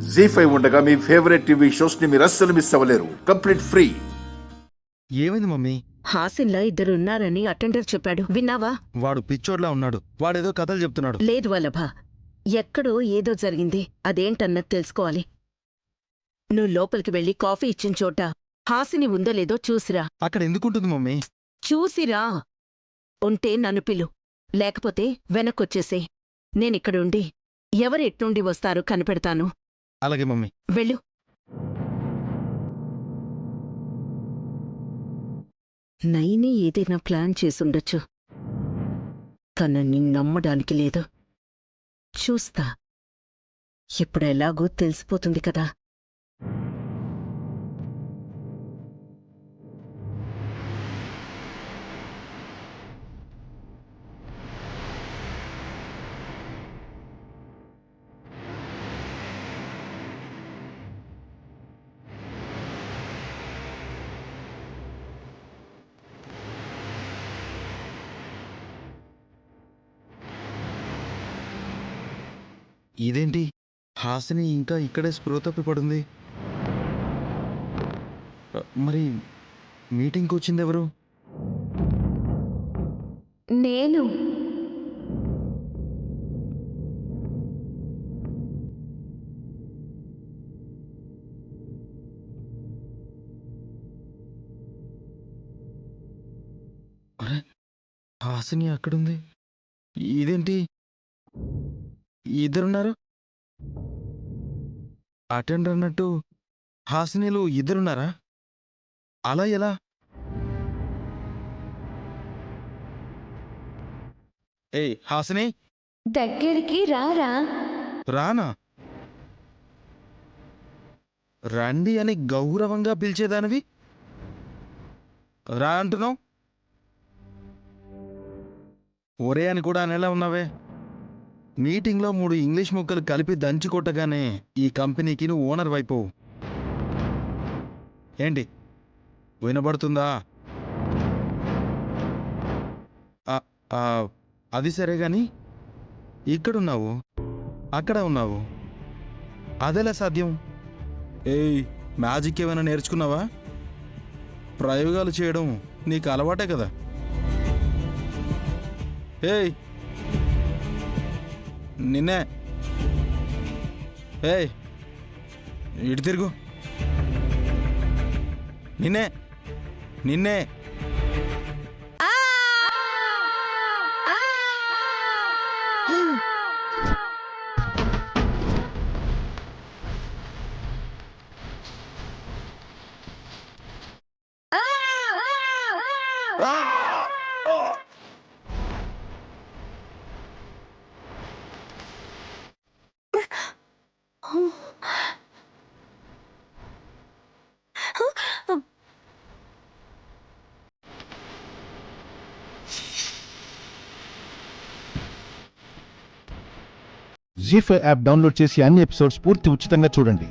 జీ5 ఉండగా మీ favourite TV shows ని మీరు అస్సలు మిస్ అవ్వలేరు. Complete free. ఏమైంది మమ్మీ? హాసిన్లా ఇద్దరున్నారని అటెండర్ చెప్పాడు, విన్నావా? వాడు పిచ్చోడ్లా ఉన్నాడు. వాడేదో కథలు చెప్తున్నాడు. లేదు వల్లభ, ఎక్కడో ఏదో జరిగింది. అదేంటన్నది తెలుసుకోవాలి. నువ్వు లోపలికి వెళ్ళి కాఫీ ఇచ్చిన చోట హాసిని ఉందో లేదో చూసిరా. అక్కడ ఎందుకుంటుంది మమ్మీ? చూసిరా. ఉంటే నన్ను పిలు, లేకపోతే వెనక్కొచ్చేసే. నేనిక్కడుండి ఎవరెట్నుండి వస్తారో కనిపెడతాను. అలాగే మమ్మీ. వెళ్ళు. నైనే ఏదైనా ప్లాన్ చేసుండొచ్చు, తనని నమ్మడానికి లేదు. చూస్తా. ఇప్పుడెలాగో తెలిసిపోతుంది కదా. ఇదేంటి, హాసిని ఇంకా ఇక్కడే స్పృహ తప్పి పడుంది. మరి మీటింగ్కి వచ్చిందెవరు? నేను. అరే, హాసిని అక్కడుంది. ఇదేంటి, ఇద్దరున్నారు? అటెండర్ అన్నట్టు హాసినిలు ఇద్దరున్నారా? అలా ఎలా? ఏయ్ హాసిని, దగ్గరికి రారా. రానా? రండి అని గౌరవంగా పిలిచేదానివి, రా అంటున్నావు. ఒరే అని కూడా అనేలా ఉన్నావే. మీటింగ్లో 3 ఇంగ్లీష్ ముక్కలు కలిపి దంచి కొట్టగానే ఈ కంపెనీకి నువ్వు ఓనర్ వైపోవు. ఏంటి, వినబడుతుందా? అది సరే గాని, ఇక్కడున్నావు, అక్కడ ఉన్నావు, అదెలా సాధ్యం? ఏయ్, మ్యాజిక్ ఏమైనా నేర్చుకున్నావా? ప్రయోగాలు చేయడం నీకు అలవాటే కదా. ఏయ్, నిన్నే. ఏయ్, ఇటు తిరుగు. నిన్నే, నిన్నే. జీ5 యాప్ డౌన్లోడ్ చేసి అన్ని ఎపిసోడ్స్ పూర్తి ఉచితంగా చూడండి.